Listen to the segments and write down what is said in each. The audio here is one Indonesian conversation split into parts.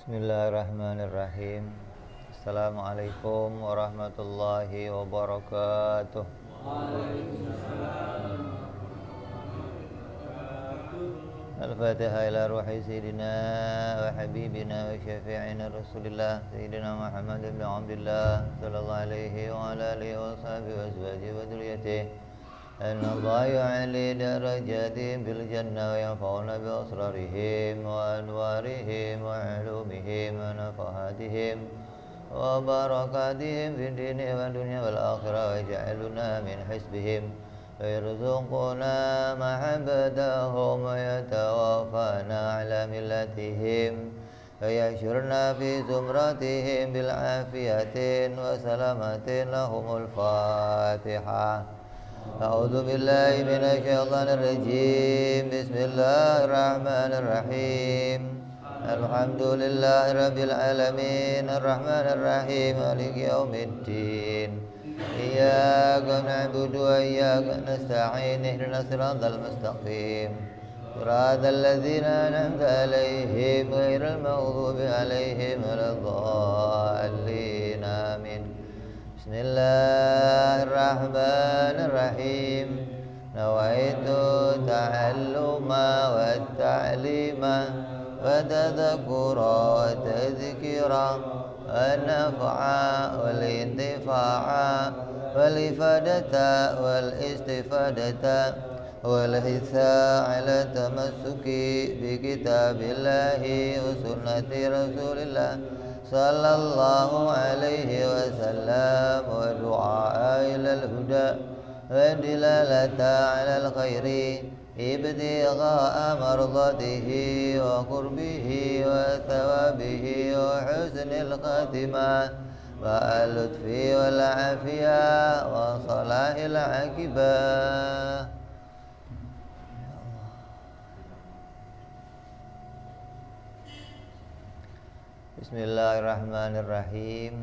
Bismillahirrahmanirrahim. Assalamualaikum warahmatullahi wabarakatuh. Al-Fatihah ila ruhi Sayyidina wa Habibina wa Syafi'ina Rasulillah Sayyidina Muhammad ibn Abdullah sallallahu alaihi wa ala alihi wa sahbihi wa azwajihi wa dhurriyyatihi Allah ya'ali darajatihim bil jannah wa yanfa'una bi asrarihim wa anwarihim wa ulumihim wa nafahatihim wa barakatihim fid dini wa dunya wal akhirah wa ja'aluna min hisbihim wa yarzuquna mahabbatahum wa yatawaffana ala millatihim wa yahsyurna fi zumratihim bil afiyatin wa salamatin lahumul Fatihah. أعوذ بالله من الشيطان الرجيم بسم الله الرحمن الرحيم الحمد لله رب العالمين الرحمن الرحيم مالك يوم الدين إياك نعبد وإياك نستعين اهدنا الصراط المستقيم صراط الذين أنعمت عليهم غير المغضوب عليهم ولا الضالين آمين Bismillahirrahmanirrahim. Nawaitu ta'alluma wa ta'lima wa tadhakura wa tadhkira wa naf'a wal intifa'a wal ifadata wal istifadata wal hitha ala tamassuki bi kitabillahi wa sunnati rasulillah sallallahu alaihi wasallam wa du'a ilal huda wa dilalata alal khairi ibtigha'a mardatihi wa qurbihi wa thawabihi wa husnil khatimah wa al-lutfi wal afiyah wa salahil aqibah. Bismillahirrahmanirrahim.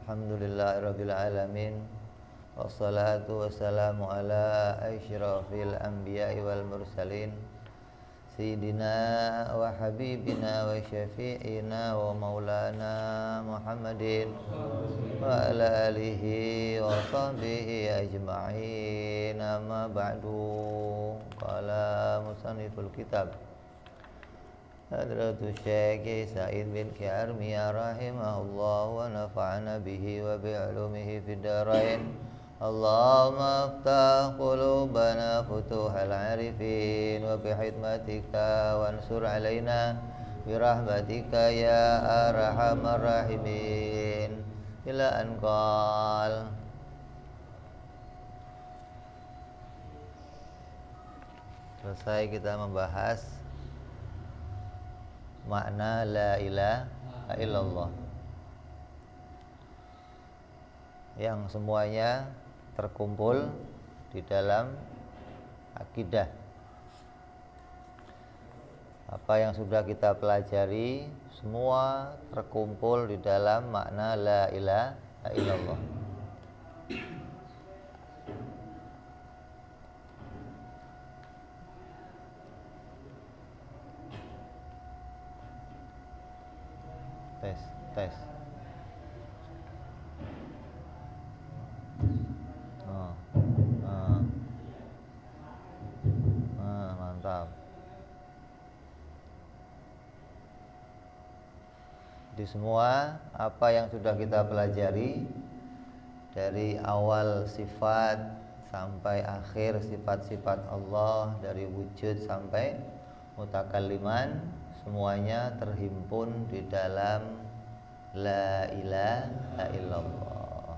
Alhamdulillahirabbil alamin. Wassalatu wassalamu ala asyrafil anbiya'i wal mursalin Sayyidina wa habibina wa syafi'ina wa maulana Muhammadin wa ala alihi wa sahbihi ajma'in. Amma ba'du. Qala musanniful kitab Hadratus Syekh Sa'id bin Armiyah rahimahullah wa nafa'ana bihi wa bi'ulumihi fid dharain. Allahumma aftah qulubana futuhal arifin wa bihikmatika wansur alaina birahmatika ya arhamar rahimin. Ila anqal. Selesai kita membahas makna la ilaha illallah yang semuanya terkumpul di dalam akidah. Apa yang sudah kita pelajari semua terkumpul di dalam makna la ilaha illallah. Tes. Mantap. Di semua apa yang sudah kita pelajari dari awal sifat sampai akhir sifat-sifat Allah, dari wujud sampai mutakalliman, semuanya terhimpun di dalam la ilaha illallah.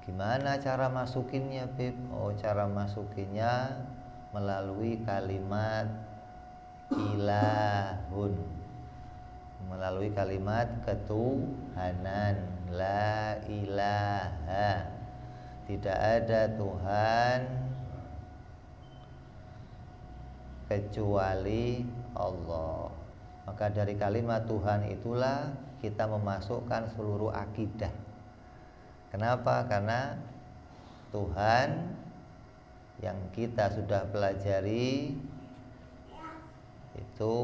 Gimana cara masukinnya, Bib? Cara masukinnya melalui kalimat ilahun, melalui kalimat ketuhanan. La ilaha, tidak ada Tuhan kecuali Allah. Maka dari kalimat Tuhan itulah kita memasukkan seluruh akidah. Kenapa? Karena Tuhan yang kita sudah pelajari itu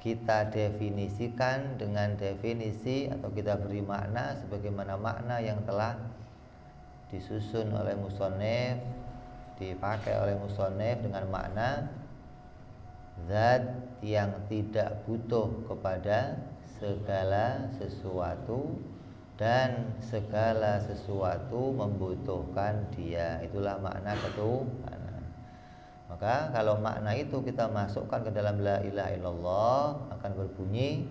kita definisikan dengan definisi atau kita beri makna sebagaimana makna yang telah disusun oleh musannif, dipakai oleh musannif dengan makna zat yang tidak butuh kepada segala sesuatu dan segala sesuatu membutuhkan dia. Itulah makna ketuhanan. Maka kalau makna itu kita masukkan ke dalam la ilaha illallah, akan berbunyi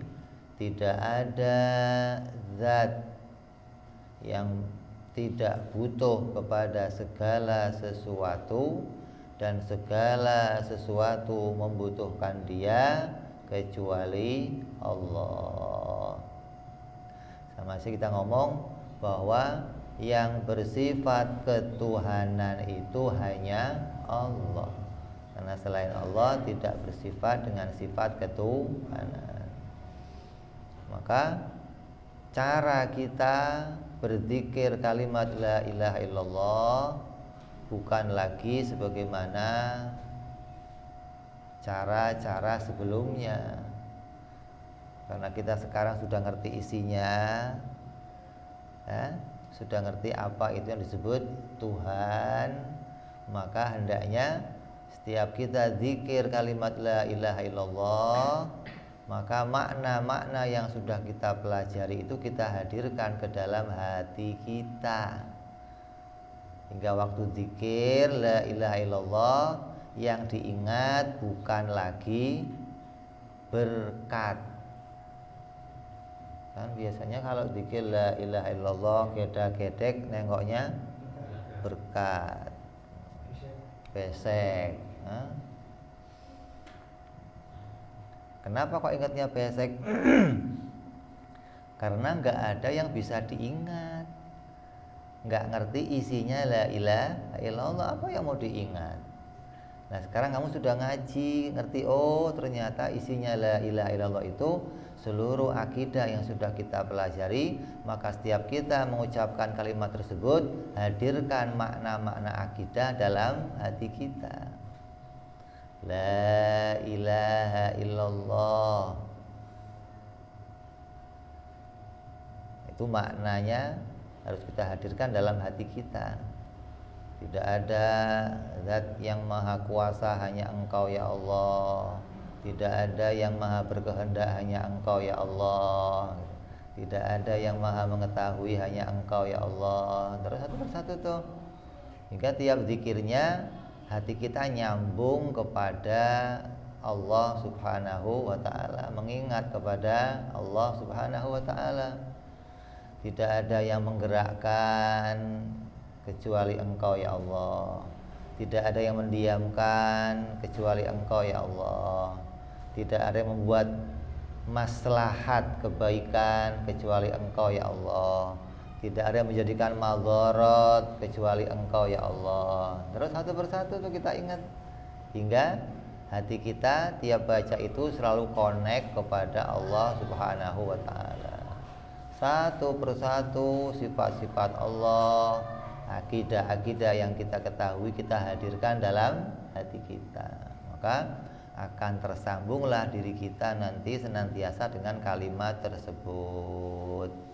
tidak ada zat yang tidak butuh kepada segala sesuatu dan segala sesuatu membutuhkan dia kecuali Allah. Sama sih kita ngomong bahwa yang bersifat ketuhanan itu hanya Allah. Karena selain Allah tidak bersifat dengan sifat ketuhanan. Maka cara kita berzikir kalimat la ilaha illallah bukan lagi sebagaimana cara-cara sebelumnya. Karena kita sekarang sudah ngerti isinya, sudah ngerti apa itu yang disebut Tuhan, maka hendaknya setiap kita zikir kalimat la ilaha illallah, maka makna-makna yang sudah kita pelajari itu kita hadirkan ke dalam hati kita. Hingga waktu zikir la ilaha illallah yang diingat bukan lagi berkat. Kan biasanya kalau zikir la ilaha illallah gedek-gedek nengoknya berkat, pesek. Kenapa kok ingatnya pesek? Karena nggak ada yang bisa diingat, nggak ngerti isinya la ilaha illallah, apa yang mau diingat. Nah sekarang kamu sudah ngaji, ngerti, oh ternyata isinya la ilaha illallah itu seluruh akidah yang sudah kita pelajari. Maka setiap kita mengucapkan kalimat tersebut, hadirkan makna-makna akidah dalam hati kita. La ilaha illallah, itu maknanya harus kita hadirkan dalam hati kita. Tidak ada zat yang maha kuasa hanya Engkau ya Allah. Tidak ada yang maha berkehendak hanya Engkau ya Allah. Tidak ada yang maha mengetahui hanya Engkau ya Allah. Terus satu persatu tuh, hingga tiap zikirnya hati kita nyambung kepada Allah subhanahu wa ta'ala, mengingat kepada Allah subhanahu wa ta'ala. Tidak ada yang menggerakkan kecuali Engkau ya Allah. Tidak ada yang mendiamkan kecuali Engkau ya Allah. Tidak ada yang membuat maslahat kebaikan kecuali Engkau ya Allah. Tidak ada yang menjadikan madharat kecuali Engkau ya Allah. Terus satu persatu tuh kita ingat, hingga hati kita tiap baca itu selalu connect kepada Allah subhanahu wa ta'ala. Satu persatu sifat-sifat Allah, akidah-akidah yang kita ketahui kita hadirkan dalam hati kita. Maka akan tersambunglah diri kita nanti senantiasa dengan kalimat tersebut.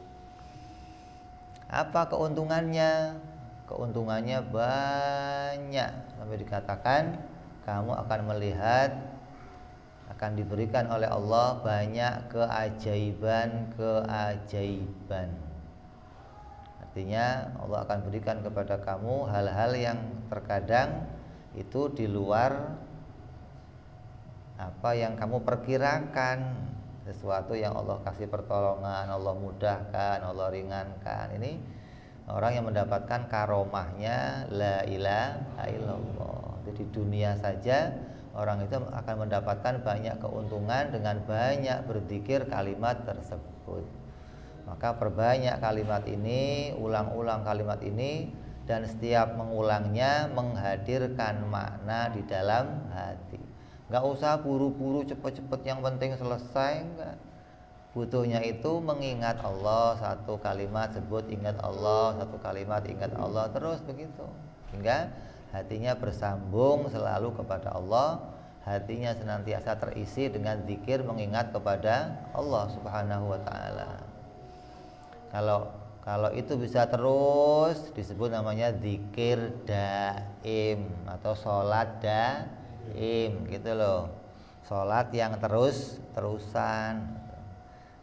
Apa keuntungannya? Keuntungannya banyak, sampai dikatakan kamu akan melihat, akan diberikan oleh Allah banyak keajaiban-keajaiban. Artinya Allah akan berikan kepada kamu hal-hal yang terkadang itu di luar apa yang kamu perkirakan. Sesuatu yang Allah kasih pertolongan, Allah mudahkan, Allah ringankan. Ini orang yang mendapatkan karomahnya la ilaha illallah. Jadi di dunia saja orang itu akan mendapatkan banyak keuntungan dengan banyak berzikir kalimat tersebut. Maka perbanyak kalimat ini, ulang-ulang kalimat ini, dan setiap mengulangnya menghadirkan makna di dalam hati. Gak usah buru-buru cepet-cepet yang penting selesai, enggak. Butuhnya itu mengingat Allah, satu kalimat sebut ingat Allah, satu kalimat ingat Allah, terus begitu hingga hatinya bersambung selalu kepada Allah. hatinya senantiasa terisi dengan zikir mengingat kepada Allah Subhanahu wa taala. Kalau itu bisa terus disebut namanya zikir daim atau sholat daim gitu loh. Sholat yang terusan.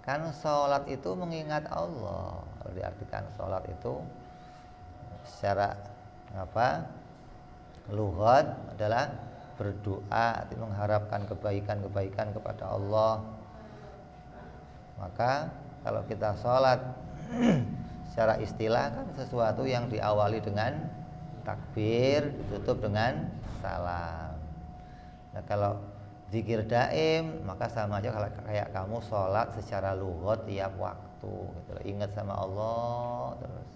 Kan sholat itu mengingat Allah. Kalau diartikan sholat itu secara lughat adalah berdoa, mengharapkan kebaikan-kebaikan kepada Allah. Maka kalau kita sholat secara istilah kan sesuatu yang diawali dengan takbir, ditutup dengan salam. Nah kalau zikir daim maka sama aja kayak kamu sholat secara lughat tiap waktu gitu. Ingat sama Allah terus.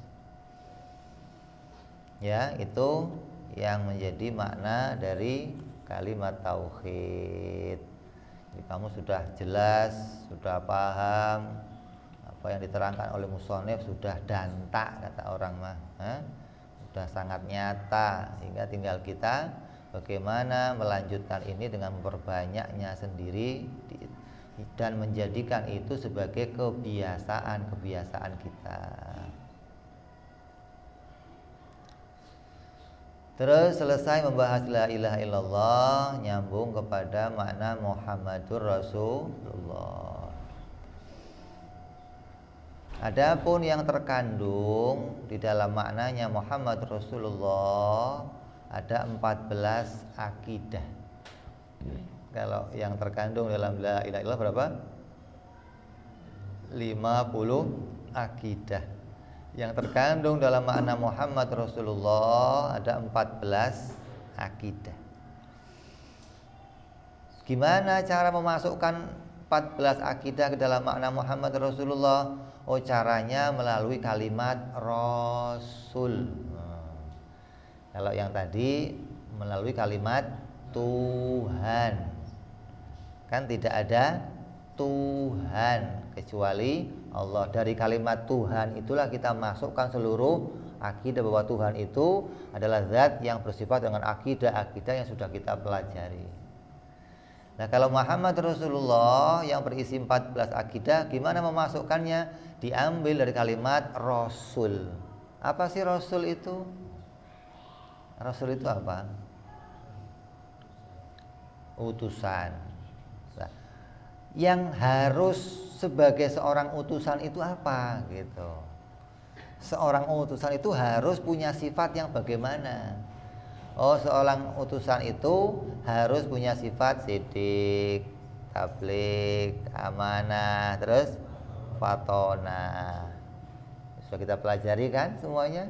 Ya, itu yang menjadi makna dari kalimat tauhid. Jadi kamu sudah jelas, sudah paham apa yang diterangkan oleh musonef, sudah dantak kata orang mah, sudah sangat nyata, sehingga tinggal kita bagaimana melanjutkan ini dengan memperbanyaknya sendiri dan menjadikan itu sebagai kebiasaan kita. Terus selesai membahas la ilaha illallah, nyambung kepada makna Muhammadur Rasulullah. Adapun yang terkandung di dalam maknanya Muhammad Rasulullah ada 14 akidah. Kalau yang terkandung dalam la ilaha illallah berapa? 50 akidah. Yang terkandung dalam makna Muhammad Rasulullah ada 14 akidah. Gimana cara memasukkan 14 akidah ke dalam makna Muhammad Rasulullah? Oh, caranya melalui kalimat Rasul. Kalau yang tadi melalui kalimat Tuhan. Kan tidak ada Tuhan kecuali Allah. Dari kalimat Tuhan itulah kita masukkan seluruh akidah bahwa Tuhan itu adalah zat yang bersifat dengan akidah-akidah yang sudah kita pelajari. Nah, kalau Muhammad Rasulullah yang berisi 14 akidah, gimana memasukkannya? Diambil dari kalimat Rasul. Apa sih Rasul itu? Rasul itu apa? Utusan. Nah, yang harus sebagai seorang utusan itu apa gitu. Seorang utusan itu harus punya sifat yang bagaimana? Oh, seorang utusan itu harus punya sifat sidik, tabligh, amanah, terus fatona. Sudah kita pelajari kan semuanya?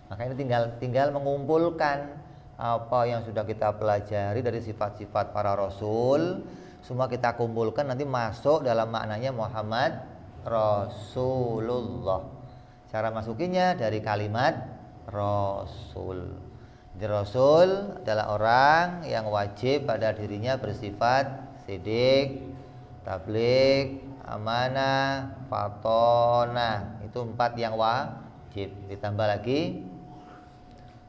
Maka ini tinggal mengumpulkan apa yang sudah kita pelajari dari sifat-sifat para rasul. Semua kita kumpulkan nanti masuk dalam maknanya Muhammad Rasulullah. Cara masukinya dari kalimat Rasul. Jadi Rasul adalah orang yang wajib pada dirinya bersifat sidik, tabligh, amanah, fatona. Itu 4 yang wajib. Ditambah lagi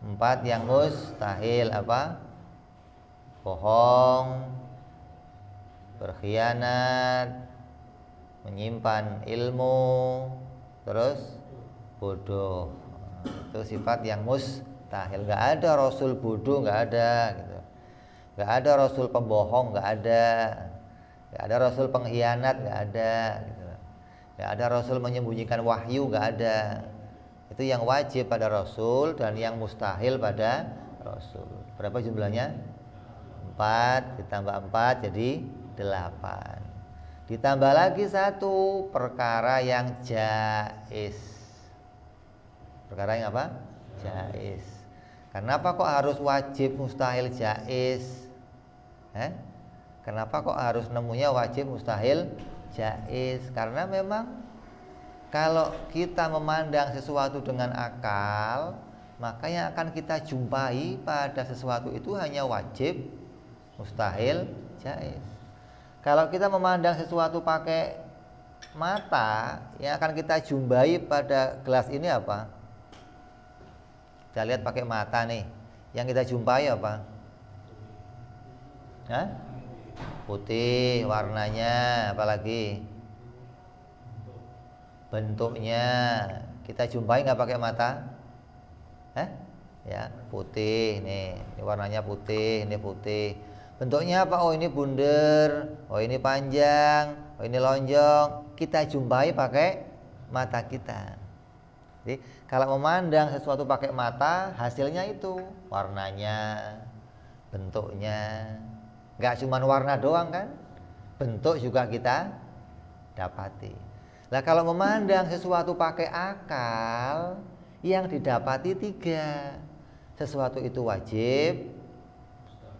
4 yang mustahil. Apa? Bohong, berkhianat, menyimpan ilmu, terus bodoh. Itu sifat yang mustahil. Nggak ada rasul bodoh, nggak ada gitu. Nggak ada rasul pembohong, nggak ada. Nggak ada rasul pengkhianat, nggak ada gitu. Nggak ada rasul menyembunyikan wahyu, nggak ada. Itu yang wajib pada rasul dan yang mustahil pada rasul. Berapa jumlahnya? 4 ditambah 4 jadi 8. Ditambah lagi 1 perkara yang jaiz. Perkara yang apa? Jaiz. Kenapa kok harus wajib, mustahil, jaiz? Kenapa kok harus nemunya wajib, mustahil, jaiz? Karena memang kalau kita memandang sesuatu dengan akal, maka yang akan kita jumpai pada sesuatu itu hanya wajib, mustahil, jaiz. Kalau kita memandang sesuatu pakai mata, yang akan kita jumpai pada gelas ini apa? Kita lihat pakai mata nih. Yang kita jumpai apa? Hah? Putih warnanya, apalagi bentuknya. Kita jumpai nggak pakai mata? Hah? Ya, putih nih. Ini warnanya putih, ini putih. Bentuknya apa? Oh, ini bundar, oh ini panjang, oh ini lonjong. Kita jumpai pakai mata kita. Jadi, kalau memandang sesuatu pakai mata, hasilnya itu warnanya, bentuknya. Nggak cuma warna doang kan? Bentuk juga kita dapati. Nah, kalau memandang sesuatu pakai akal, yang didapati 3. Sesuatu itu wajib,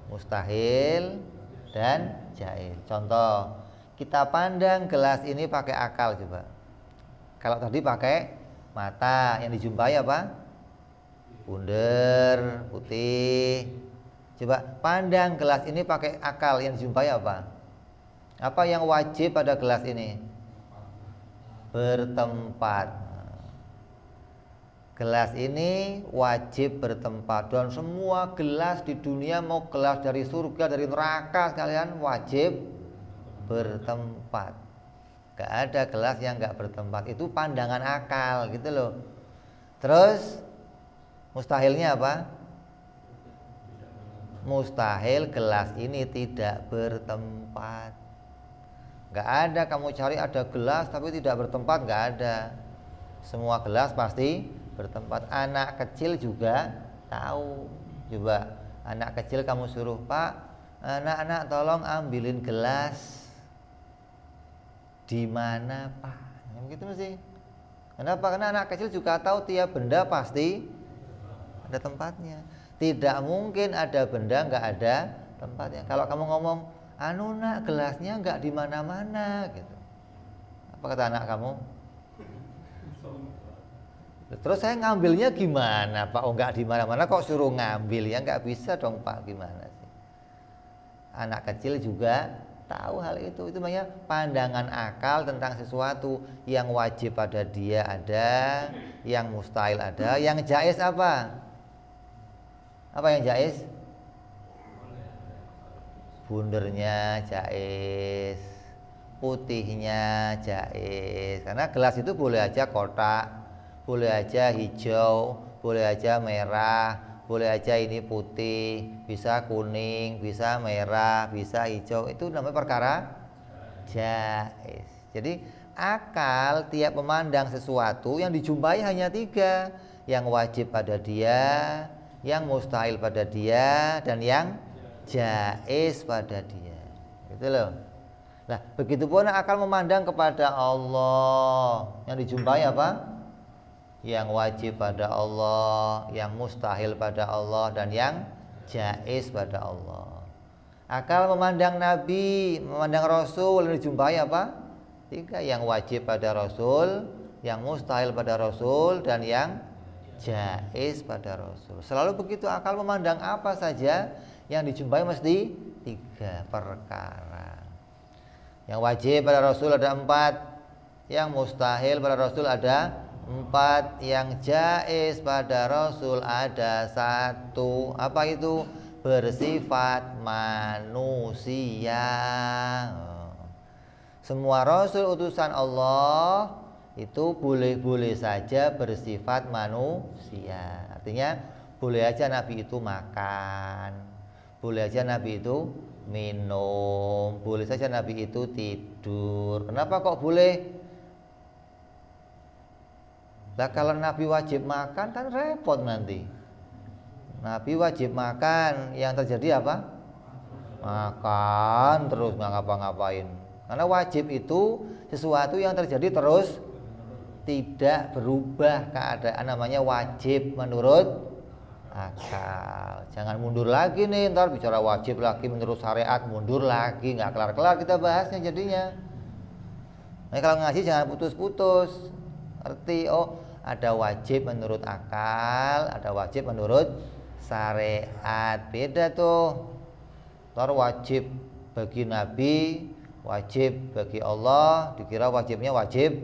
mustahil, dan jaiz. Contoh, kita pandang gelas ini pakai akal coba. Kalau tadi pakai mata, yang dijumpai apa? Bundar, putih. Coba pandang gelas ini pakai akal, yang dijumpai apa? Apa yang wajib pada gelas ini? Bertempat. Gelas ini wajib bertempat. Dan semua gelas di dunia, mau gelas dari surga, dari neraka, sekalian wajib bertempat. Gak ada gelas yang gak bertempat. Itu pandangan akal gitu loh. Terus mustahilnya apa? Mustahil gelas ini tidak bertempat. Gak ada kamu cari ada gelas tapi tidak bertempat, gak ada. Semua gelas pasti bertempat. Anak kecil juga tahu. Coba anak kecil kamu suruh, Pak, anak-anak tolong ambilin gelas. Di mana, Pak? Begitu mesti. Kenapa? Karena anak kecil juga tahu tiap benda pasti ada tempatnya. Tidak mungkin ada benda nggak ada tempatnya. Kalau kamu ngomong, anu nak, gelasnya nggak di mana-mana gitu. Apa kata anak kamu? Terus saya ngambilnya gimana, Pak? Oh, nggak di mana-mana kok suruh ngambil, ya nggak bisa dong, Pak. Gimana sih? Anak kecil juga tahu hal itu. Itu namanya pandangan akal tentang sesuatu. Yang wajib pada dia ada, yang mustahil ada, yang jaiz apa? Apa yang jaiz? Bundernya jaiz, putihnya jaiz. Karena gelas itu boleh aja kotak, boleh aja hijau, boleh aja merah, boleh aja ini putih, bisa kuning, bisa merah, bisa hijau. Itu namanya perkara jaiz. Jadi akal tiap memandang sesuatu yang dijumpai hanya 3. Yang wajib pada dia, yang mustahil pada dia, dan yang jaiz pada dia. Gitu loh. Nah, begitupun akal memandang kepada Allah. Yang dijumpai apa? Yang wajib pada Allah, yang mustahil pada Allah, dan yang jaiz pada Allah. Akal memandang Nabi, memandang Rasul, yang dijumpai apa? 3. Yang wajib pada Rasul, yang mustahil pada Rasul, dan yang jaiz pada Rasul. Selalu begitu akal memandang apa saja yang dijumpai mesti 3 perkara. Yang wajib pada Rasul ada 4, yang mustahil pada Rasul ada 4, yang jaiz pada Rasul ada 1. Apa itu? Bersifat manusia. Semua Rasul utusan Allah itu boleh-boleh saja bersifat manusia. Artinya boleh aja Nabi itu makan, boleh aja Nabi itu minum, boleh saja Nabi itu tidur. Kenapa kok boleh? Lah kalau Nabi wajib makan kan repot nanti. Nabi wajib makan, yang terjadi apa? Makan terus nggak ngapa-ngapain. Karena wajib itu sesuatu yang terjadi terus, tidak berubah keadaan, namanya wajib menurut akal. Jangan mundur lagi nih, ntar bicara wajib lagi menurut syariat, mundur lagi, nggak kelar-kelar kita bahasnya jadinya. Nah, kalau ngaji jangan putus-putus. Arti ada wajib menurut akal, ada wajib menurut syariat. Beda tuh. Ntar wajib bagi Nabi, wajib bagi Allah, dikira wajibnya wajib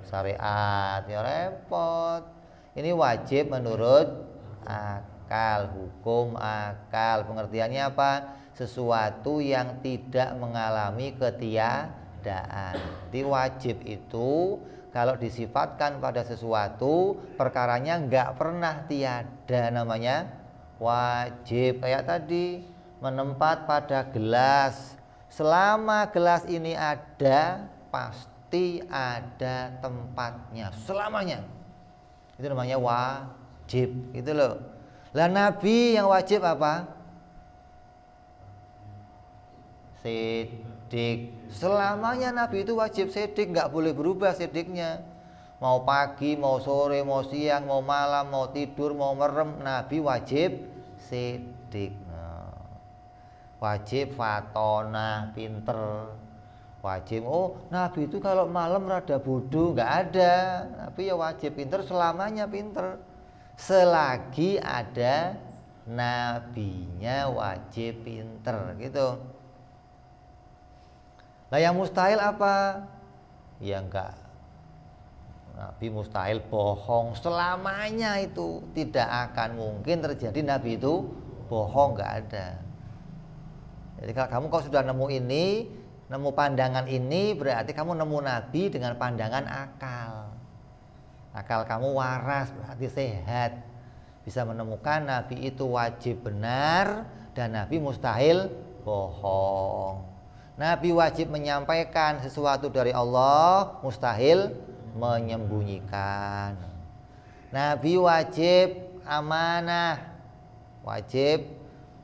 syariat. Ya repot. Ini wajib menurut akal, hukum akal. Pengertiannya apa? sesuatu yang tidak mengalami ketiadaan. Jadi wajib itu kalau disifatkan pada sesuatu perkaranya nggak pernah tiada, namanya wajib. Kayak tadi menempat pada gelas, selama gelas ini ada pasti ada tempatnya selamanya, itu namanya wajib gitu loh. Lah Nabi yang wajib apa? Sidik. Selamanya Nabi itu wajib sidik, nggak boleh berubah sidiknya. Mau pagi, mau sore, mau siang, mau malam, mau tidur, mau merem, Nabi wajib sidik. Nah, wajib fatona, pinter. Wajib, oh Nabi itu kalau malam rada bodoh, nggak ada. Nabi ya wajib pinter, selamanya pinter. Selagi ada nabinya wajib pinter gitu. Nah yang mustahil apa? Ya enggak. Nabi mustahil bohong selamanya, itu tidak akan mungkin terjadi Nabi itu bohong, enggak ada. Jadi kalau kamu sudah nemu ini, nemu pandangan ini, berarti kamu nemu Nabi dengan pandangan akal. Akal kamu waras, berarti sehat. Bisa menemukan Nabi itu wajib benar dan Nabi mustahil bohong. Nabi wajib menyampaikan sesuatu dari Allah, mustahil menyembunyikan. Nabi wajib amanah, wajib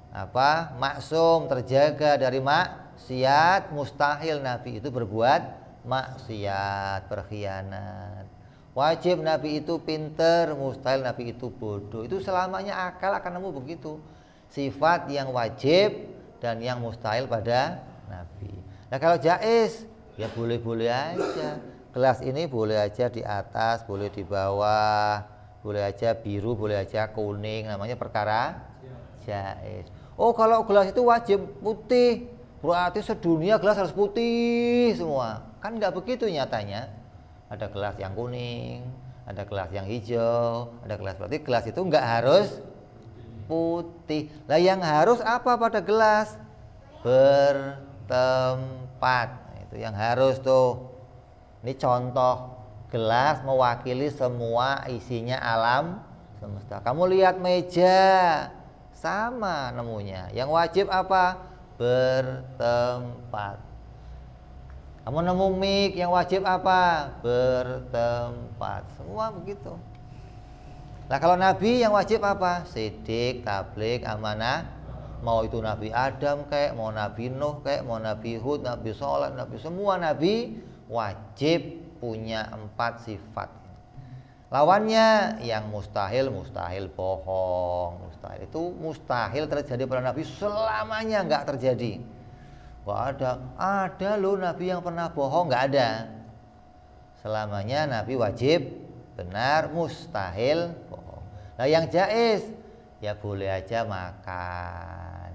apa? Maksum, terjaga dari maksiat, mustahil Nabi itu berbuat maksiat, berkhianat. Wajib Nabi itu pinter, mustahil Nabi itu bodoh. Itu selamanya akal akan nemu begitu. Sifat yang wajib dan yang mustahil pada Nabi. Nah kalau jaiz ya boleh-boleh aja. Gelas ini boleh aja di atas, boleh di bawah, boleh aja biru, boleh aja kuning, namanya perkara jaiz. Oh kalau gelas itu wajib putih, berarti sedunia gelas harus putih semua. Kan nggak begitu nyatanya. Ada gelas yang kuning, ada gelas yang hijau, ada gelas, berarti gelas itu nggak harus putih. Lah yang harus apa pada gelas? Bertempat. Nah, itu yang harus tuh. Ini contoh gelas mewakili semua isinya alam semesta. Kamu lihat meja, sama nemunya. Yang wajib apa? Bertempat. Kamu nemu mik, yang wajib apa? Bertempat. Semua begitu. Nah kalau Nabi yang wajib apa? Sidik, tabligh, amanah. Mau itu Nabi Adam kayak, mau Nabi Nuh kayak, mau Nabi Hud, Nabi Shalih, Nabi, semua Nabi wajib punya 4 sifat. Lawannya yang mustahil, mustahil bohong. Mustahil itu mustahil terjadi pada Nabi, selamanya nggak terjadi. Nggak ada loh Nabi yang pernah bohong, nggak ada. Selamanya Nabi wajib benar, mustahil bohong. Nah yang jaiz ya boleh aja makan,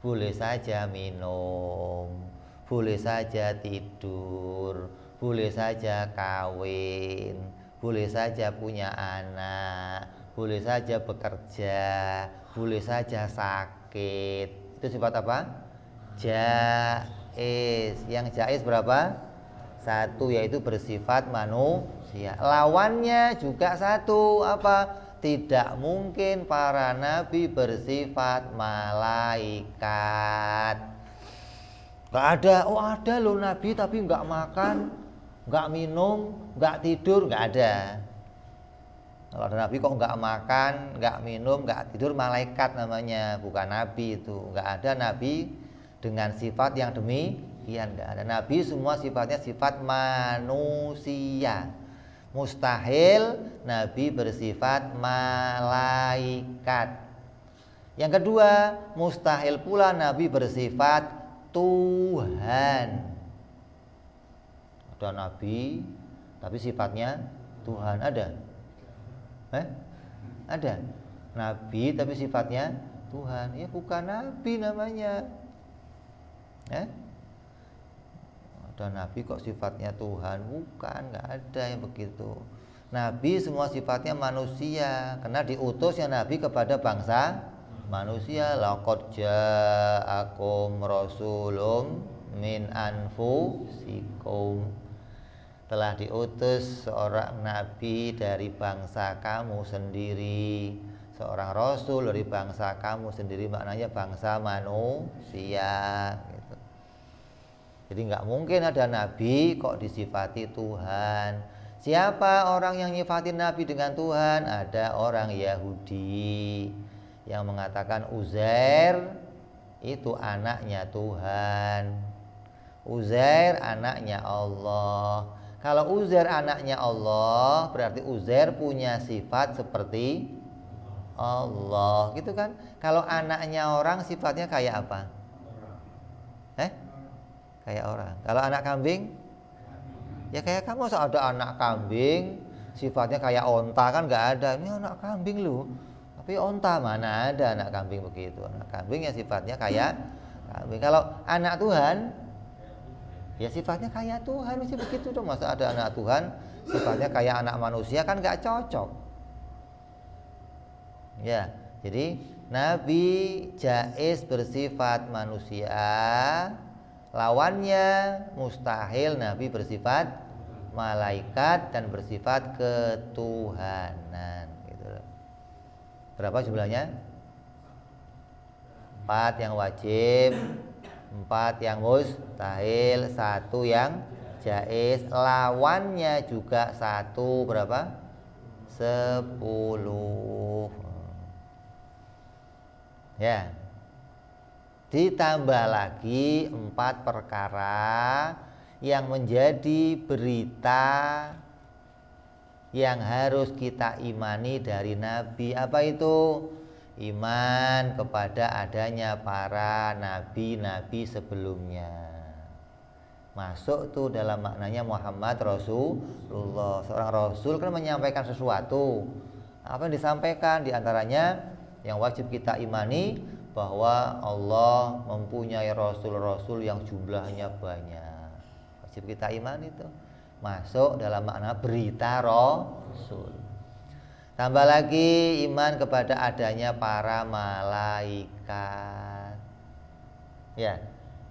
boleh saja minum, boleh saja tidur, boleh saja kawin, boleh saja punya anak, boleh saja bekerja, boleh saja sakit. Itu sifat apa? Jaiz. Yang jaiz berapa? 1, yaitu bersifat manusia. Lawannya juga 1, apa? Tidak mungkin para nabi bersifat malaikat. Gak ada. Oh ada loh nabi tapi nggak makan, nggak minum, nggak tidur, nggak ada. Kalau ada nabi kok nggak makan, nggak minum, nggak tidur, malaikat namanya, bukan nabi itu. Nggak ada nabi dengan sifat yang demikian, nggak ada. Nabi semua sifatnya sifat manusia. Mustahil Nabi bersifat malaikat. Yang kedua, mustahil pula Nabi bersifat Tuhan. Ada Nabi tapi sifatnya Tuhan, ada? Ada? Nabi tapi sifatnya Tuhan, ya bukan Nabi namanya. Ada Nabi kok sifatnya Tuhan, bukan, nggak ada yang begitu. Nabi semua sifatnya manusia, karena diutusnya Nabi kepada bangsa manusia. Laqad ja'akum rasulun min anfusikum, telah diutus seorang nabi dari bangsa kamu sendiri, seorang rasul dari bangsa kamu sendiri, maknanya bangsa manusia gitu. Jadi nggak mungkin ada nabi kok disifati Tuhan. Siapa orang yang nyifatin nabi dengan Tuhan? Ada orang Yahudi yang mengatakan Uzair itu anaknya Tuhan, Uzair anaknya Allah. Kalau Uzair anaknya Allah, berarti Uzair punya sifat seperti Allah, gitu kan? Kalau anaknya orang sifatnya kayak apa? Kayak orang. Kalau anak kambing, ya kayak kamu. Ada anak kambing, sifatnya kayak onta kan nggak ada. Ini anak kambing lu, tapi onta mana ada anak kambing begitu. Anak kambing ya sifatnya kayak kambing. Kalau anak Tuhan, ya sifatnya kayak Tuhan, mesti begitu dong. Masa ada anak Tuhan sifatnya kayak anak manusia, kan nggak cocok. Ya, jadi Nabi jaiz bersifat manusia, lawannya mustahil Nabi bersifat malaikat dan bersifat ketuhanan gitu loh. Berapa jumlahnya? 4 yang wajib, 4 yang mustahil, 1 yang jaiz. Lawannya juga 1, berapa? 10. Ya. Ditambah lagi 4 perkara yang menjadi berita yang harus kita imani dari Nabi. Apa itu? Iman kepada adanya para nabi-nabi sebelumnya. Masuk tuh dalam maknanya Muhammad Rasulullah. Seorang Rasul kan menyampaikan sesuatu. Apa yang disampaikan? Di antaranya yang wajib kita imani bahwa Allah mempunyai Rasul-Rasul yang jumlahnya banyak. Wajib kita imani itu. Masuk dalam makna berita Rasul. Tambah lagi iman kepada adanya para malaikat. Ya,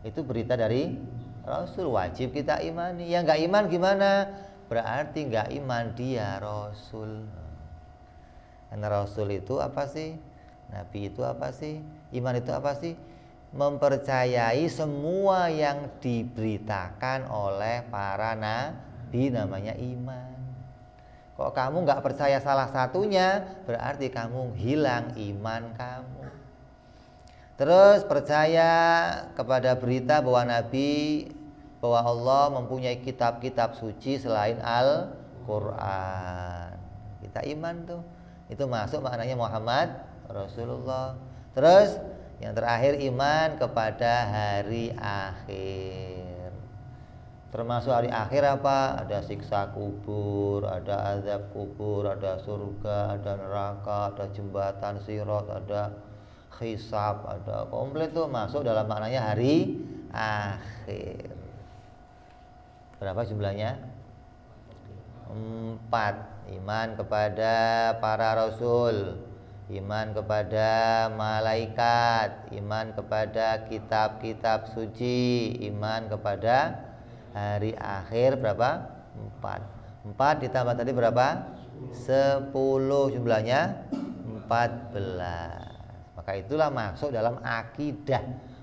itu berita dari Rasul, wajib kita imani. Yang nggak iman gimana? Berarti nggak iman dia Rasul. Karena Rasul itu apa sih? Nabi itu apa sih? Iman itu apa sih? Mempercayai semua yang diberitakan oleh para nabi, namanya iman. Kalau kamu nggak percaya salah satunya, berarti kamu hilang iman kamu. Terus percaya kepada berita bahwa Allah mempunyai kitab-kitab suci selain Al-Quran. Kita iman tuh. Itu masuk maknanya Muhammad Rasulullah. Terus yang terakhir iman kepada hari akhir. Termasuk hari akhir apa? Ada siksa kubur, ada azab kubur, ada surga, ada neraka, ada jembatan sirat, ada hisab, ada komplit tuh masuk dalam maknanya hari akhir. Berapa jumlahnya? 4. Iman kepada para rasul, iman kepada malaikat, iman kepada kitab-kitab suci, iman kepada hari akhir. Berapa? 4 ditambah tadi berapa? 10, jumlahnya 14. Maka itulah masuk dalam akidah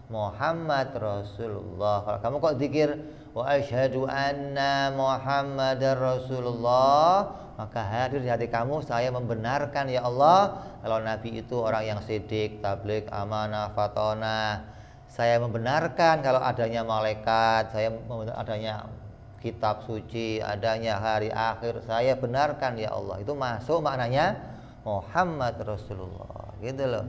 Muhammad Rasulullah. Kalau kamu kok zikir wa asyhadu anna Muhammadar Rasulullah, maka hadir di hati kamu, saya membenarkan ya Allah kalau Nabi itu orang yang sidik, tabligh, amanah, fatonah. Saya membenarkan kalau adanya malaikat, saya membenarkan adanya kitab suci, adanya hari akhir, saya benarkan ya Allah. Itu masuk maknanya Muhammad Rasulullah, gitu loh.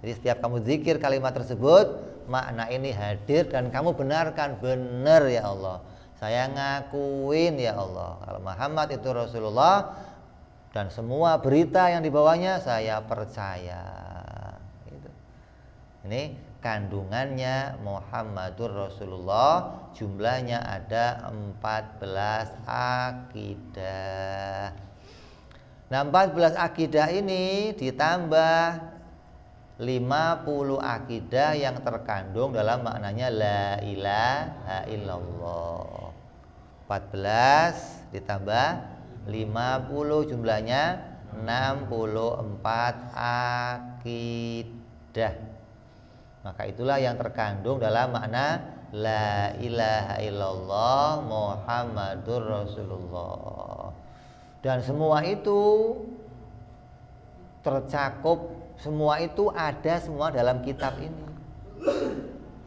Jadi setiap kamu zikir kalimat tersebut, makna ini hadir dan kamu benarkan, benar ya Allah. Saya ngakuin ya Allah kalau Muhammad itu Rasulullah dan semua berita yang dibawanya saya percaya. Gitu. Ini kandungannya Muhammadur Rasulullah, jumlahnya ada 14 akidah. Nah, 14 akidah ini ditambah 50 akidah yang terkandung dalam maknanya la ilaha illallah. 14 ditambah 50 jumlahnya 64 akidah. Maka itulah yang terkandung dalam makna la ilaha illallah Muhammadur Rasulullah. Dan semua itu tercakup, semua itu ada semua dalam kitab ini.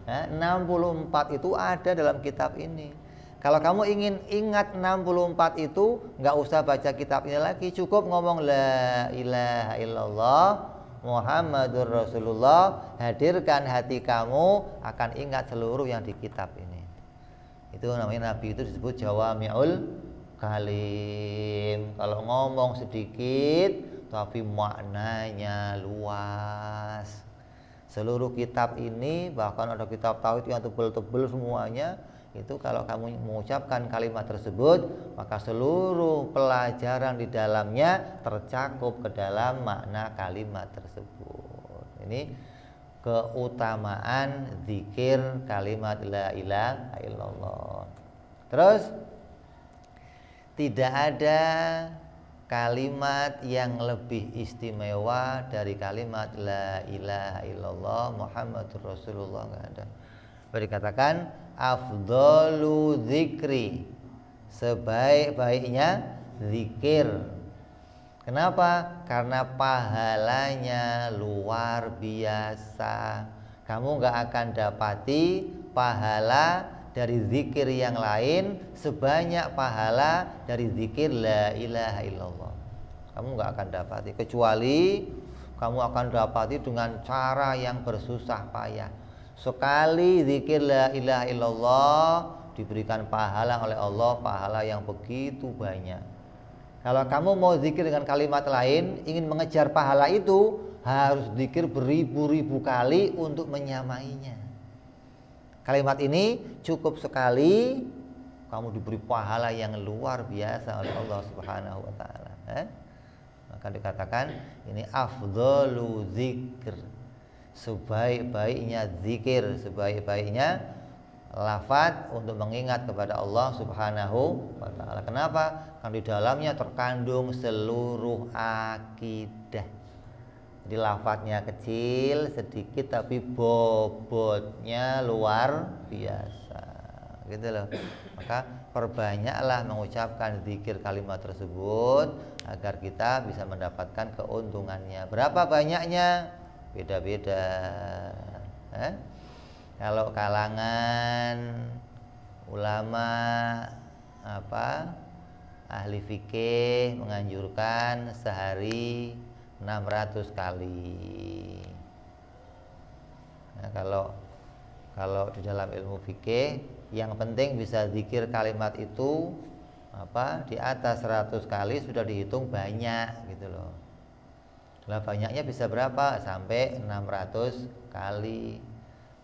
64 itu ada dalam kitab ini. Kalau kamu ingin ingat 64 itu, nggak usah baca kitab ini lagi, cukup ngomong la ilaha illallah Muhammadur Rasulullah, hadirkan hati kamu akan ingat seluruh yang di kitab ini. Itu namanya Nabi itu disebut jawami'ul kalim. Kalau ngomong sedikit tapi maknanya luas. Seluruh kitab ini, bahkan ada kitab tauhid yang tebel-tebel semuanya, itu kalau kamu mengucapkan kalimat tersebut, maka seluruh pelajaran di dalamnya tercakup ke dalam makna kalimat tersebut. Ini keutamaan zikir kalimat la ilaha illallah. Terus tidak ada kalimat yang lebih istimewa dari kalimat la ilaha illallah Muhammadur Rasulullah, enggak ada. Dikatakan afdalu zikri, sebaik-baiknya zikir. Kenapa? Karena pahalanya luar biasa. Kamu nggak akan dapati pahala dari zikir yang lain sebanyak pahala dari zikir la ilaha illallah. Kamu nggak akan dapati, kecuali kamu akan dapati dengan cara yang bersusah payah. Sekali zikir la ilaha illallah diberikan pahala oleh Allah, pahala yang begitu banyak. Kalau kamu mau zikir dengan kalimat lain, ingin mengejar pahala itu, harus zikir beribu-ribu kali untuk menyamainya. Kalimat ini cukup sekali, kamu diberi pahala yang luar biasa oleh Allah Subhanahu wa taala. Maka dikatakan ini afdalu zikr, sebaik-baiknya zikir, sebaik-baiknya lafaz untuk mengingat kepada Allah Subhanahu wa taala. Kenapa? Karena di dalamnya terkandung seluruh akidah. Jadi lafaznya kecil sedikit tapi bobotnya luar biasa. Gitu loh. Maka perbanyaklah mengucapkan zikir kalimat tersebut agar kita bisa mendapatkan keuntungannya. Berapa banyaknya? Beda-beda. Kalau kalangan ulama ahli fikih menganjurkan sehari 600 kali. Nah, kalau di dalam ilmu fikih yang penting bisa zikir kalimat itu di atas 100 kali sudah dihitung banyak gitu loh. Lah banyaknya bisa berapa? Sampai 600 kali.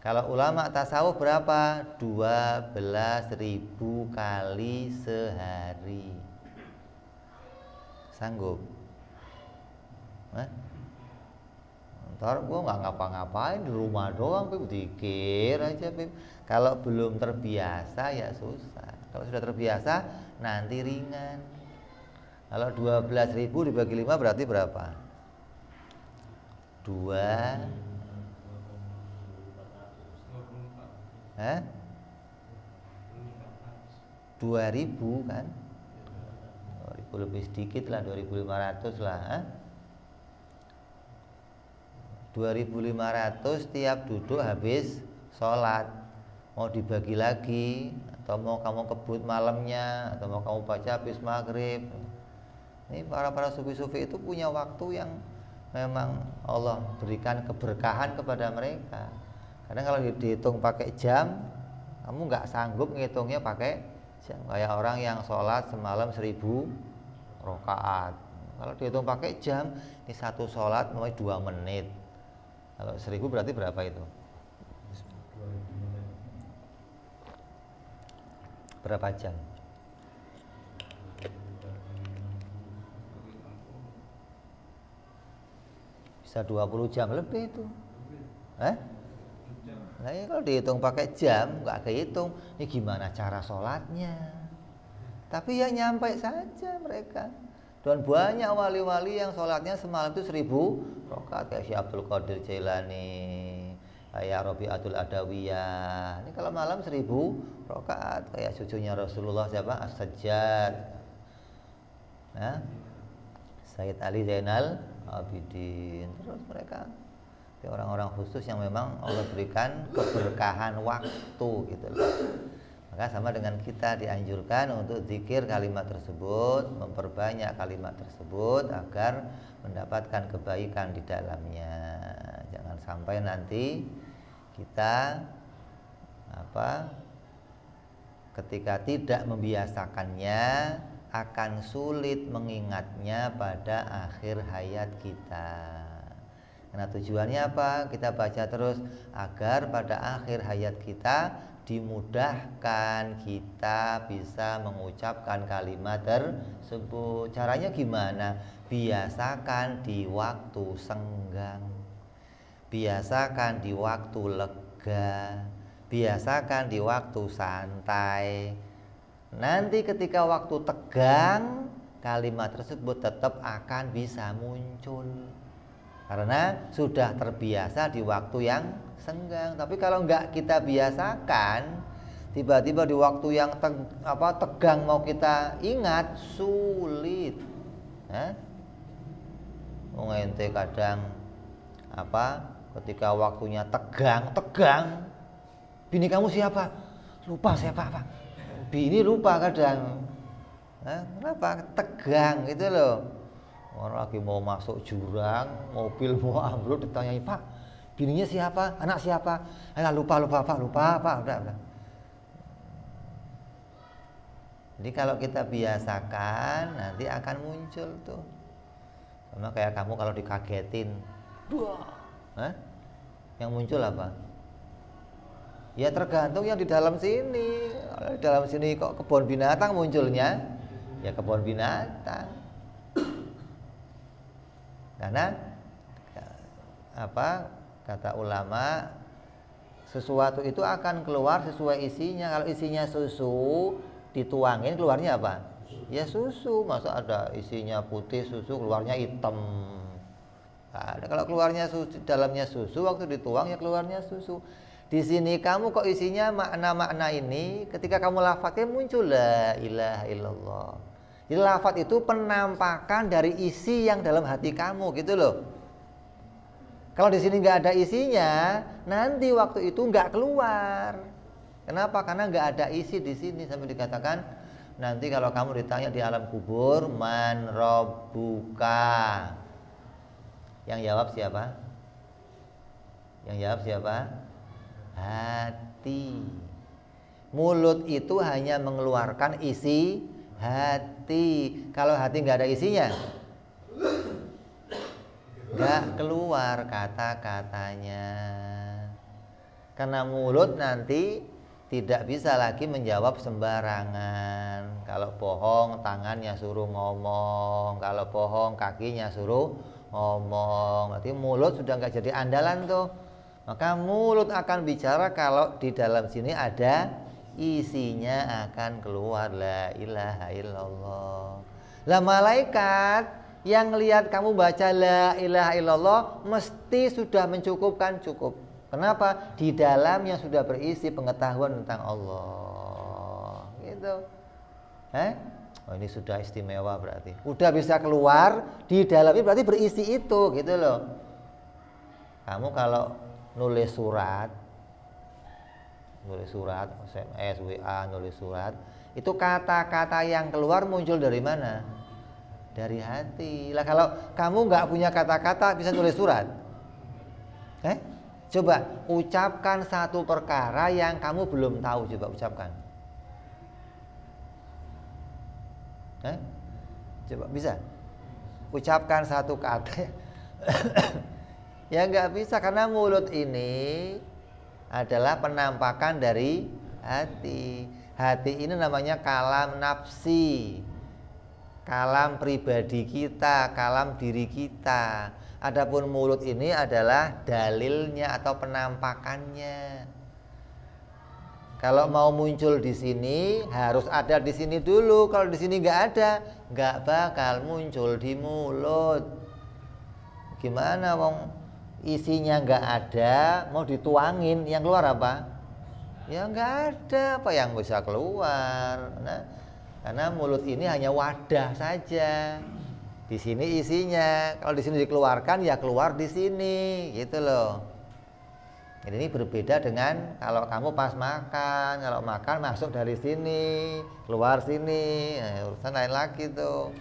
Kalau ulama tasawuf berapa? 12.000 kali sehari. Sanggup? Ntar gue nggak ngapa-ngapain, di rumah doang, zikir aja. Kalau belum terbiasa ya susah. Kalau sudah terbiasa nanti ringan. Kalau 12.000 dibagi 5 berarti berapa? 2.000 kan? 2.000 lebih sedikit lah, 2.500 lah. 2.500 tiap duduk habis sholat. Mau dibagi lagi, atau mau kamu kebut malamnya, atau mau kamu baca habis maghrib. Ini para sufi-sufi itu punya waktu yang memang Allah berikan keberkahan kepada mereka. Kadang kalau dihitung pakai jam, kamu nggak sanggup ngitungnya pakai jam. Kayak orang yang sholat semalam 1000 rakaat. Kalau dihitung pakai jam, ini satu sholat mulai 2 menit. Kalau 1000 berarti berapa itu? Berapa jam? Bisa 20 jam lebih itu. Nah ya kalau dihitung pakai jam nggak kehitung. Ini gimana cara sholatnya? Tapi ya nyampe saja mereka. Dan banyak wali-wali yang sholatnya semalam itu 1000 rakaat kayak Syekh Abdul Qadir Jailani, kayak Rabi'atul Adawiyah. Ini kalau malam 1000 rakaat kayak cucunya Rasulullah siapa? As-Sajjad. Nah, Sayyid Ali Zainal Abidin. Terus mereka orang-orang khusus yang memang Allah berikan keberkahan waktu gitu loh. Maka sama dengan kita dianjurkan untuk zikir kalimat tersebut, memperbanyak kalimat tersebut agar mendapatkan kebaikan di dalamnya. Jangan sampai nanti kita ketika tidak membiasakannya akan sulit mengingatnya pada akhir hayat kita. Karena tujuannya apa? Kita baca terus agar pada akhir hayat kita dimudahkan kita bisa mengucapkan kalimat tersebut. Caranya gimana? Biasakan di waktu senggang, biasakan di waktu lega, biasakan di waktu santai. Nanti ketika waktu tegang, kalimat tersebut tetap akan bisa muncul karena sudah terbiasa di waktu yang senggang. Tapi kalau enggak kita biasakan, tiba-tiba di waktu yang tegang mau kita ingat, sulit. Ente kadang ketika waktunya tegang, bini kamu siapa? Lupa siapa apa? Bini lupa kadang. Kenapa? Tegang gitu loh. Orang lagi mau masuk jurang, mobil mau ambruk, ditanyai, Pak, bininya siapa? Anak siapa? Lupa Pak, udah. Jadi kalau kita biasakan, nanti akan muncul tuh. Sama kayak kamu kalau dikagetin, yang muncul apa? Ya tergantung yang di dalam sini. Kalau di dalam sini kok kebun binatang munculnya, ya kebun binatang. Karena kata ulama, sesuatu itu akan keluar sesuai isinya. Kalau isinya susu, dituangin keluarnya apa? Ya susu. Masa ada isinya putih susu keluarnya hitam? Nah, kalau keluarnya susu, dalamnya susu, waktu dituang ya keluarnya susu. Di sini kamu kok isinya makna-makna ini, ketika kamu lafadznya muncul la ilaha illallah. Jadi lafadz itu penampakan dari isi yang dalam hati kamu gitu loh. Kalau di sini nggak ada isinya, nanti waktu itu nggak keluar. Kenapa? Karena nggak ada isi di sini. Sampai dikatakan nanti kalau kamu ditanya di alam kubur, man rabbuka, yang jawab siapa? Yang jawab siapa? Hati. Mulut itu hanya mengeluarkan isi hati. Kalau hati nggak ada isinya, nggak keluar kata-katanya. Karena mulut nanti tidak bisa lagi menjawab sembarangan. Kalau bohong tangannya suruh ngomong, kalau bohong kakinya suruh ngomong. Berarti mulut sudah nggak jadi andalan tuh. Maka mulut akan bicara kalau di dalam sini ada isinya, akan keluar la ilaha illallah. Lah malaikat yang lihat kamu baca la ilaha illallah mesti sudah mencukupkan, cukup. Kenapa? Di dalamnya sudah berisi pengetahuan tentang Allah. Gitu. Oh ini sudah istimewa berarti. Udah bisa keluar di dalamnya berarti berisi itu gitu loh. Kamu kalau nulis surat, SMS, WA, nulis surat, itu kata-kata yang keluar muncul dari mana? Dari hati. Lah kalau kamu nggak punya kata-kata bisa nulis surat? Coba ucapkan satu perkara yang kamu belum tahu, coba ucapkan. Coba bisa? Ucapkan satu kata. Ya nggak bisa, karena mulut ini adalah penampakan dari hati. Hati ini namanya kalam nafsi. kalam pribadi kita, kalam diri kita. Adapun mulut ini adalah dalilnya atau penampakannya. Kalau mau muncul di sini harus ada di sini dulu. Kalau di sini nggak ada, nggak bakal muncul di mulut. Gimana wong isinya nggak ada, mau dituangin, yang keluar apa? Ya nggak ada apa yang bisa keluar. Nah, karena mulut ini hanya wadah saja. Di sini isinya. Kalau di sini dikeluarkan ya keluar di sini, gitu loh. Jadi ini berbeda dengan kalau kamu pas makan. Kalau makan masuk dari sini, keluar sini, urusan lain lagi tuh.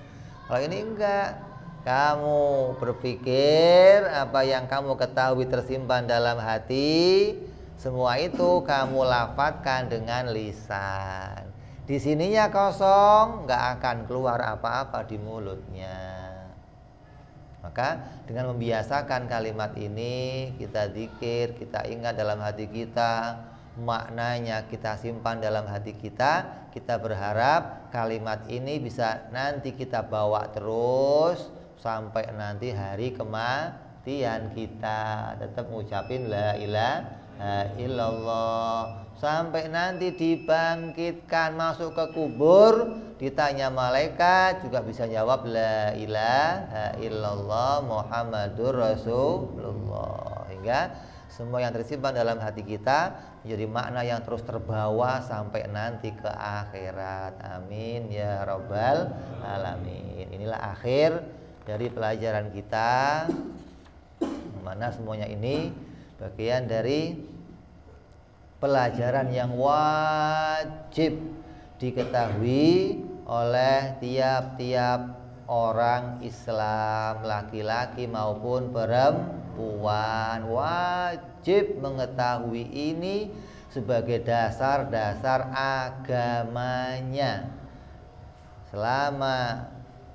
Kalau ini enggak. Kamu berpikir apa yang kamu ketahui tersimpan dalam hati, semua itu kamu lafadzkan dengan lisan. Di sininya kosong, nggak akan keluar apa-apa di mulutnya. Maka dengan membiasakan kalimat ini, kita zikir, kita ingat dalam hati kita, maknanya kita simpan dalam hati kita. Kita berharap kalimat ini bisa nanti kita bawa terus sampai nanti hari kematian kita tetap ngucapin la ilaha illallah. Sampai nanti dibangkitkan masuk ke kubur, ditanya malaikat juga bisa jawab la ilaha illallah Muhammadur Rasulullah. Hingga semua yang tersimpan dalam hati kita menjadi makna yang terus terbawa sampai nanti ke akhirat. Amin ya rabbal alamin. Inilah akhir dari pelajaran kita, mana semuanya ini bagian dari pelajaran yang wajib diketahui oleh tiap-tiap orang Islam, laki-laki maupun perempuan. Wajib mengetahui ini sebagai dasar-dasar agamanya. Selama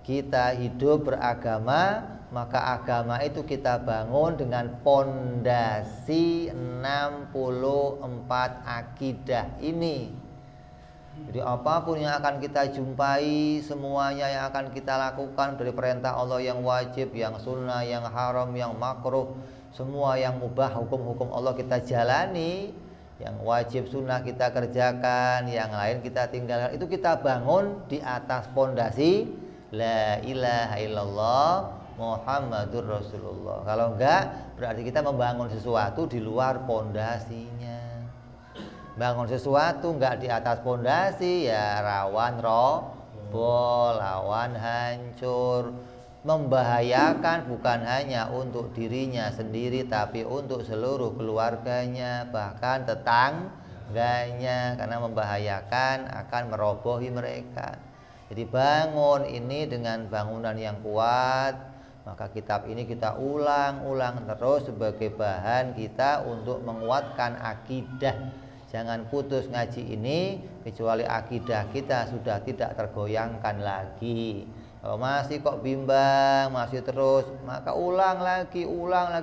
kita hidup beragama, maka agama itu kita bangun dengan pondasi 64 akidah ini. Jadi apapun yang akan kita jumpai, semuanya yang akan kita lakukan, dari perintah Allah yang wajib, yang sunnah, yang haram, yang makruh, semua yang mubah, hukum-hukum Allah kita jalani, yang wajib sunnah kita kerjakan, yang lain kita tinggalkan. Itu kita bangun di atas pondasi la ilaha illallah Muhammadur Rasulullah. Kalau enggak, berarti kita membangun sesuatu di luar pondasinya. Bangun sesuatu enggak di atas pondasi ya rawan roboh, rawan hancur, membahayakan bukan hanya untuk dirinya sendiri tapi untuk seluruh keluarganya, bahkan tetangganya, karena membahayakan akan merobohi mereka. Jadi bangun ini dengan bangunan yang kuat. Maka kitab ini kita ulang-ulang terus sebagai bahan kita untuk menguatkan akidah. Jangan putus ngaji ini kecuali akidah kita sudah tidak tergoyangkan lagi. Kalau masih kok bimbang, masih terus, maka ulang lagi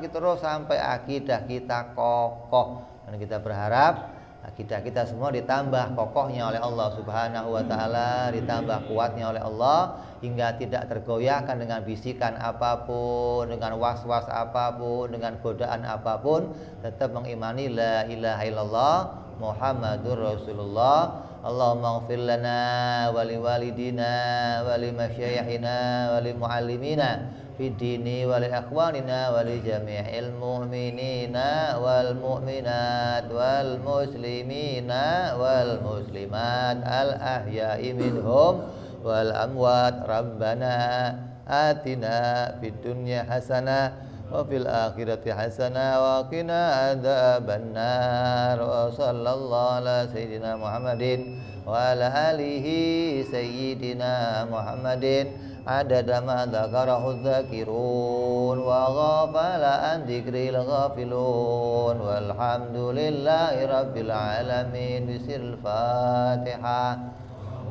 terus sampai akidah kita kokoh. Dan kita berharap akidah kita semua ditambah kokohnya oleh Allah Subhanahu wa ta'ala, ditambah kuatnya oleh Allah, hingga tidak tergoyahkan dengan bisikan apapun, dengan was-was apapun, dengan godaan apapun, tetap mengimani la ilaha illallah Muhammadur Rasulullah. Allahumma ighfir lana wa li walidina wa li masyayikhina wa li muallimina fid dini wa li akhwanina wa li jami'il mu'minina wal mu'minat wal muslimina wal muslimat al ahya'i minhum wal amwat. Rabbana atina fid dunya hasanah wa fil akhirati hasanah wa qina adzabannar. Wa sallallahu ala sayyidina Muhammadin wa ala alihi sayyidina Muhammadin adada ma dzakarahu dzakirun wa ghafala an dzikril ghafilun walhamdulillahi rabbil alamin. Bismil Fatihah.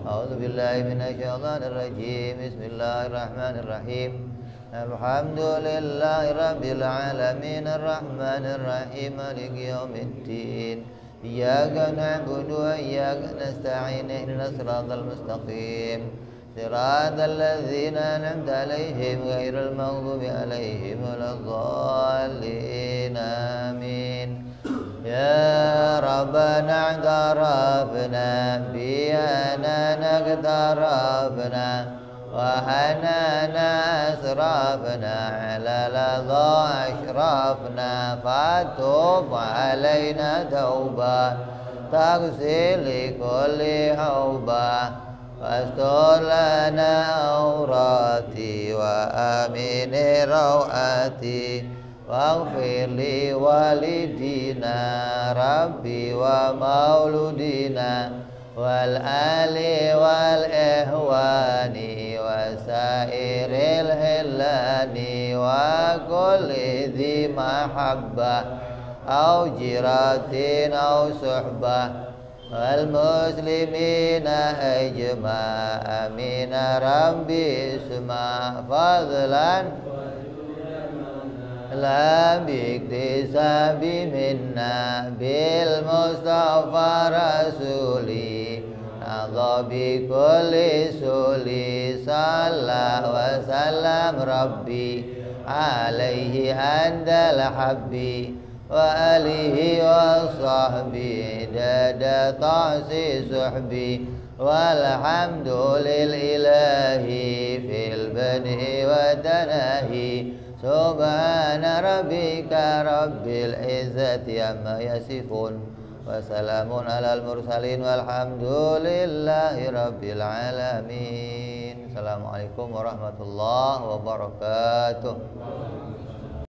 A'udzu billahi minasyaitonir rajim. Bismillahirrahmanirrahim. Alhamdulillahi rabbil alamin arrahmanir rahim maliki yaumiddin. Iyyaka na'budu wa iyyaka nasta'in ihdinas siratal mustaqim صراط الذين أنعمت عليهم غير المغضوب عليهم ولا الضالين آمين. يا ربنا اعترفنا بأننا اقترفنا وأننا أسرفنا على لظى أشرفنا فتوب علينا توبة تغسل لكل حوبة واستر لنا عوراتي وآمن روعاتي واغفر لوالدينا ربي ومولودينا والآل والإخوان وسائر الهلان وكل ذي محبة أو جيرة أو صحبة والمسلمين أجمع آمين ربي اسمع فضلا لا باكتساب منا بالمصطفى رسولي نضى بكل سولي صلى وسلم ربي عليه عند الحبي وآله وصحبه داد طعسي صحبي والحمد لله في البدء والتناهي سبحان ربك رب العزة عما يصفون وسلام على المرسلين والحمد لله رب العالمين. Assalamualaikum warahmatullahi wabarakatuh.